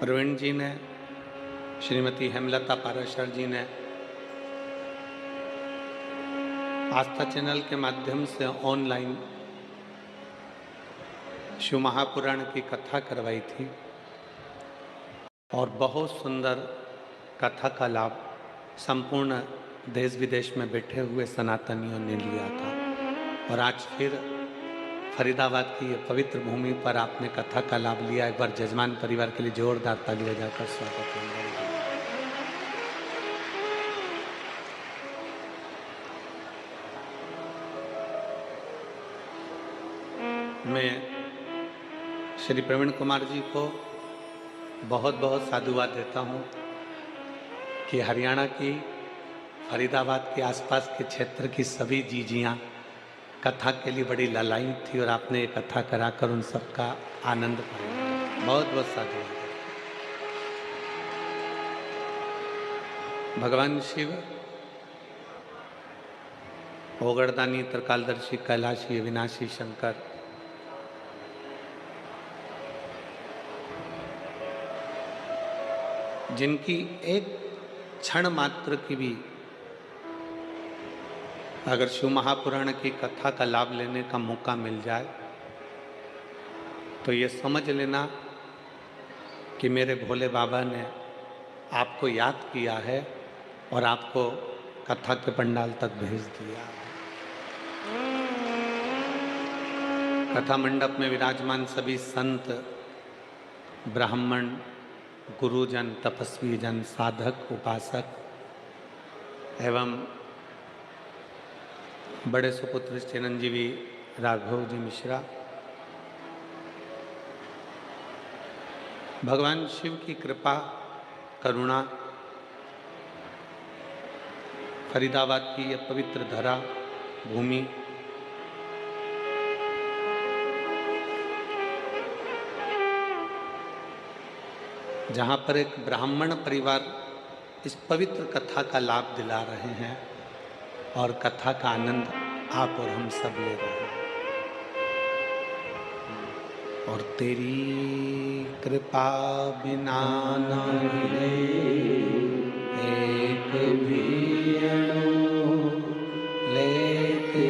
प्रवीण जी ने, श्रीमती हेमलता पाराशर जी ने आस्था चैनल के माध्यम से ऑनलाइन शिव महापुराण की कथा करवाई थी और बहुत सुंदर कथा का लाभ संपूर्ण देश विदेश में बैठे हुए सनातनियों ने लिया था। और आज फिर फरीदाबाद की ये पवित्र भूमि पर आपने कथा का लाभ लिया। एक बार जजमान परिवार के लिए जोरदार ताली बजाकर स्वागत है। मैं श्री प्रवीण कुमार जी को बहुत बहुत साधुवाद देता हूँ कि हरियाणा की फरीदाबाद के आसपास के क्षेत्र की सभी जीजियाँ कथा के लिए बड़ी ललायित थी और आपने ये कथा कराकर उन सबका आनंद पाया। बहुत बहुत साधुवाद। भगवान शिव ओगड़दानी, त्रिकालदर्शी, कैलाशी, अविनाशी शंकर जिनकी एक क्षण मात्र की भी अगर शिव महापुराण की कथा का लाभ लेने का मौका मिल जाए तो ये समझ लेना कि मेरे भोले बाबा ने आपको याद किया है और आपको कथा के पंडाल तक भेज दिया। कथा मंडप में विराजमान सभी संत, ब्राह्मण, गुरुजन, तपस्वी जन, साधक, उपासक एवं बड़े सुपुत्र चिरंजीवी राघव जी मिश्रा, भगवान शिव की कृपा करुणा फरीदाबाद की यह पवित्र धरा भूमि जहाँ पर एक ब्राह्मण परिवार इस पवित्र कथा का लाभ दिला रहे हैं और कथा का आनंद आप और हम सब ले रहे हैं। और तेरी कृपा बिना न मिले एक भी अणु, लेते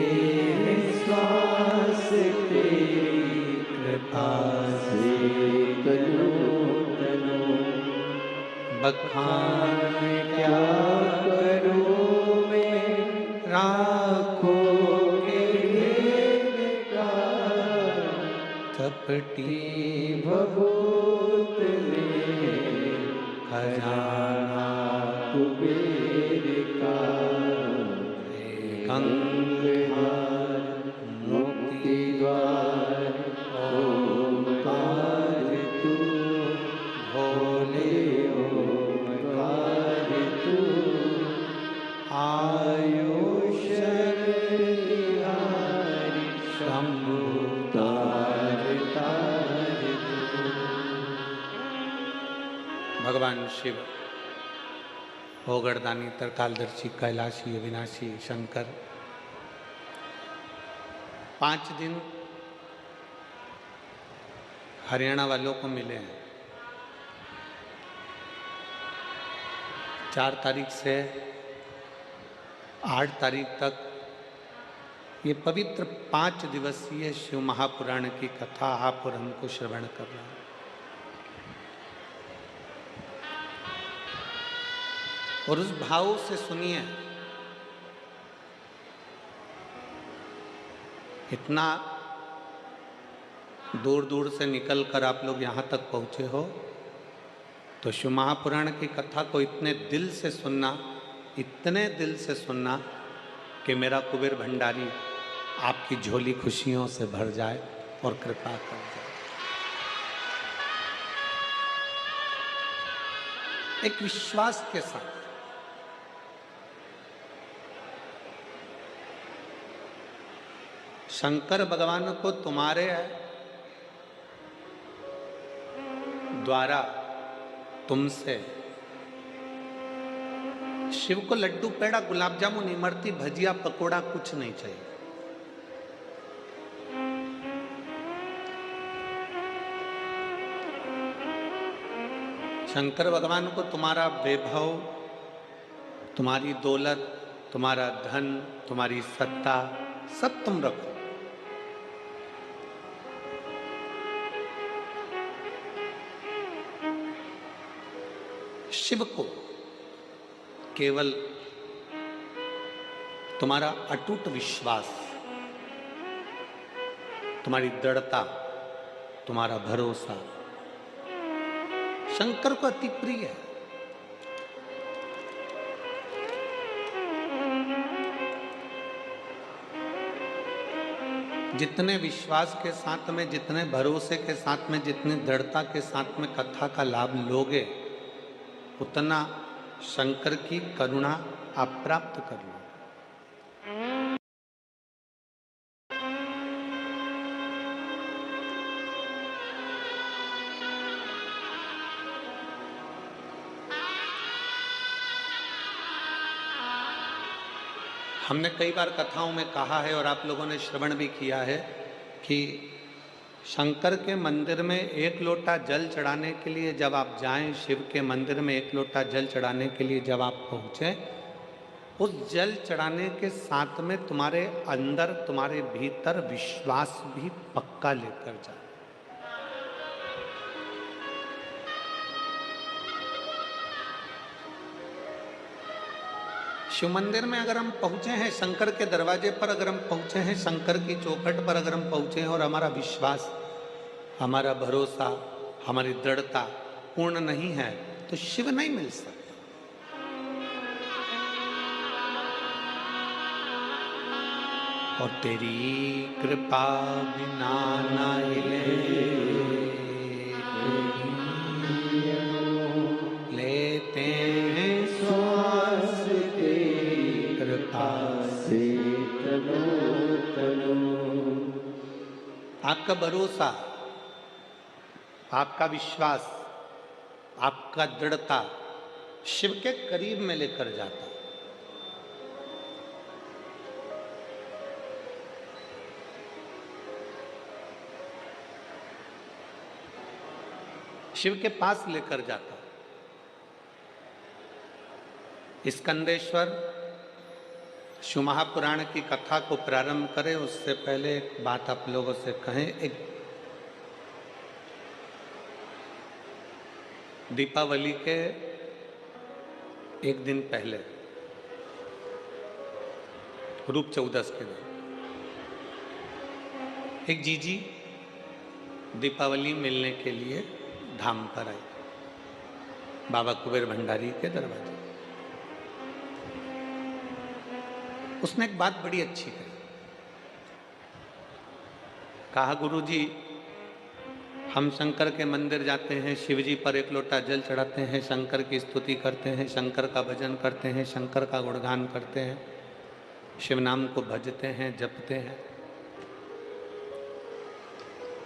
श्वास तेरी कृपा से तनु तनु, बखान क्या करूं मैं राखो के का, थपटी भभूत में खजाना कुबेर का, कंगहार मुक्ति द्वार ओमकार तू, भोले ओमकार तू, आयुष शंभु तार तार तू। भगवान शिव ओगड़दानी, त्रिकालदर्शी, कैलाशी, अविनाशी शंकर 5 दिन हरियाणा वालों को मिले हैं। 4 तारीख से 8 तारीख तक ये पवित्र 5 दिवसीय शिव महापुराण की कथा आप और हमको श्रवण कर रहे हैं। और उस भाव से सुनिए, इतना दूर दूर से निकल कर आप लोग यहाँ तक पहुँचे हो तो शिव महापुराण की कथा को इतने दिल से सुनना, इतने दिल से सुनना कि मेरा कुबेर भंडारी आपकी झोली खुशियों से भर जाए और कृपा कर जाए। एक विश्वास के साथ शंकर भगवान को तुम्हारे द्वारा, तुमसे शिव को लड्डू, पेड़ा, गुलाब जामुन, इमरती, भजिया, पकोड़ा कुछ नहीं चाहिए। शंकर भगवान को तुम्हारा वैभव, तुम्हारी दौलत, तुम्हारा धन, तुम्हारी सत्ता सब तुम रखो, शिव को केवल तुम्हारा अटूट विश्वास, तुम्हारी दृढ़ता, तुम्हारा भरोसा शंकर को अति प्रिय है। जितने विश्वास के साथ में, जितने भरोसे के साथ में, जितनी दृढ़ता के साथ में कथा का लाभ लोगे, उतना शंकर की करुणा आप प्राप्त कर लो। हमने कई बार कथाओं में कहा है और आप लोगों ने श्रवण भी किया है कि शंकर के मंदिर में एक लोटा जल चढ़ाने के लिए जब आप जाएं, शिव के मंदिर में एक लोटा जल चढ़ाने के लिए जब आप पहुँचें, उस जल चढ़ाने के साथ में तुम्हारे अंदर, तुम्हारे भीतर विश्वास भी पक्का लेकर जाए। शिव मंदिर में अगर हम पहुंचे हैं, शंकर के दरवाजे पर अगर हम पहुंचे हैं, शंकर की चौखट पर अगर हम पहुंचे हैं और हमारा विश्वास, हमारा भरोसा, हमारी दृढ़ता पूर्ण नहीं है, तो शिव नहीं मिल सकता। और तेरी कृपा बिना ना हिले, लेते हैं श्वास तेरी कृपा से तनो तनो। आपका भरोसा, आपका विश्वास, आपका दृढ़ता शिव के करीब में लेकर जाता। शिव के पास लेकर जाता। स्कंदेश्वर शिव महापुराण की कथा को प्रारंभ करें उससे पहले एक बात आप लोगों से कहें। एक दीपावली के एक दिन पहले, रूप चौदस के दिन, एक जीजी दीपावली मिलने के लिए धाम पर आई, बाबा कुबेर भंडारी के दरवाजे। उसने एक बात बड़ी अच्छी कही। कहा, गुरुजी, हम शंकर के मंदिर जाते हैं, शिव जी पर एक लोटा जल चढ़ाते हैं, शंकर की स्तुति करते हैं, शंकर का भजन करते हैं, शंकर का गुणगान करते हैं, शिव नाम को भजते हैं, जपते हैं।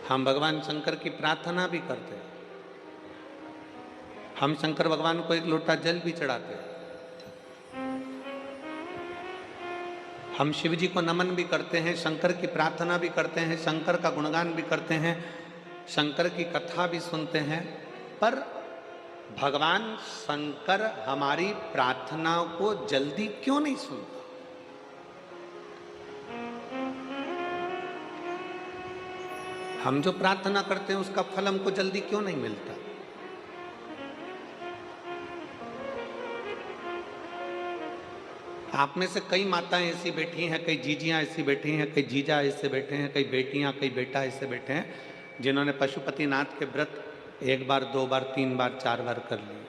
हम भगवान शंकर की प्रार्थना भी करते हैं, हम शंकर भगवान को एक लोटा जल भी चढ़ाते हैं, हम शिव जी को नमन भी करते हैं, शंकर की प्रार्थना भी करते हैं, शंकर का गुणगान भी करते हैं, शंकर की कथा भी सुनते हैं। पर भगवान शंकर हमारी प्रार्थना को जल्दी क्यों नहीं सुनता? हम जो प्रार्थना करते हैं उसका फल हमको जल्दी क्यों नहीं मिलता? आप में से कई माताएं ऐसी बैठी हैं, कई जीजियां ऐसी बैठी हैं, कई जीजा ऐसे बैठे हैं, कई बेटियां, कई बेटा ऐसे बैठे हैं जिन्होंने पशुपतिनाथ के व्रत एक बार, दो बार, तीन बार, चार बार कर लिए,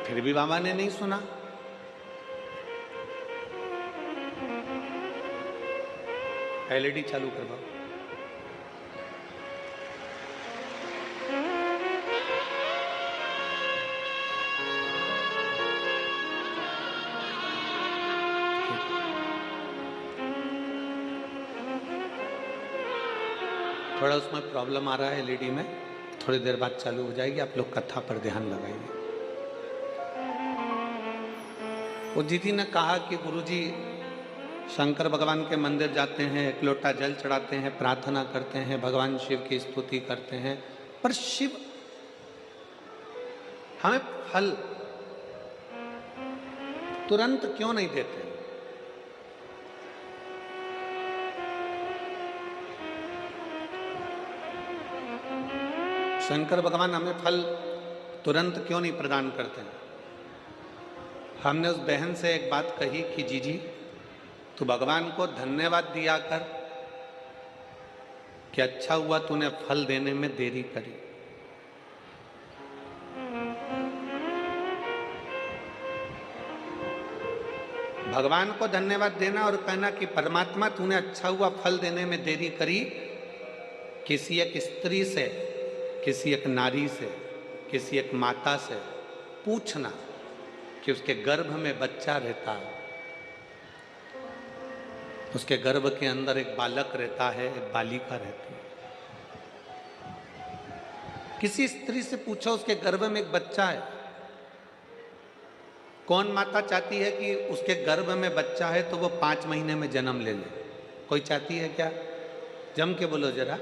फिर भी बाबा ने नहीं सुना। एलईडी चालू करवाओ। थोड़ा उसमें प्रॉब्लम आ रहा है एलईडी में, थोड़ी देर बाद चालू हो जाएगी। आप लोग कथा पर ध्यान लगाइए। वो दीदी ने कहा कि गुरुजी, शंकर भगवान के मंदिर जाते हैं, एक लोटा जल चढ़ाते हैं, प्रार्थना करते हैं, भगवान शिव की स्तुति करते हैं, पर शिव हमें फल तुरंत क्यों नहीं देते? शंकर भगवान हमें फल तुरंत क्यों नहीं प्रदान करते? हमने उस बहन से एक बात कही कि जीजी तू भगवान को धन्यवाद दिया कर कि अच्छा हुआ तूने फल देने में देरी करी। भगवान को धन्यवाद देना और कहना कि परमात्मा तूने अच्छा हुआ फल देने में देरी करी। किसी एक स्त्री से, किसी एक नारी से, किसी एक माता से पूछना कि उसके गर्भ में बच्चा रहता है, उसके गर्भ के अंदर एक बालक रहता है, एक बालिका रहती है। किसी स्त्री से पूछो उसके गर्भ में एक बच्चा है। कौन माता चाहती है कि उसके गर्भ में बच्चा है तो वो 5 महीने में जन्म ले ले? कोई चाहती है क्या? जम के बोलो जरा।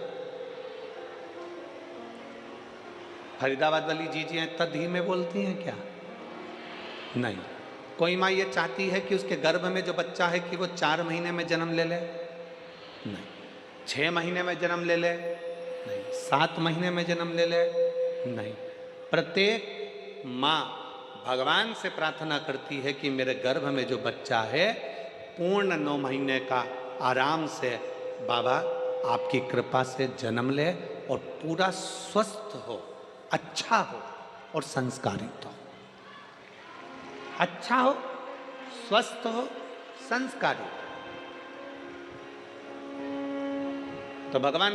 फरीदाबाद वाली जीजियां इतना धीमे बोलती हैं क्या? नहीं। कोई माँ ये चाहती है कि उसके गर्भ में जो बच्चा है कि वो 4 महीने में जन्म ले ले? नहीं। 6 महीने में जन्म ले ले? नहीं। 7 महीने में जन्म ले ले? नहीं। प्रत्येक माँ भगवान से प्रार्थना करती है कि मेरे गर्भ में जो बच्चा है पूर्ण 9 महीने का आराम से बाबा आपकी कृपा से जन्म ले और पूरा स्वस्थ हो, अच्छा हो और संस्कारित हो। अच्छा हो, स्वस्थ हो, संस्कारित हो। तो भगवान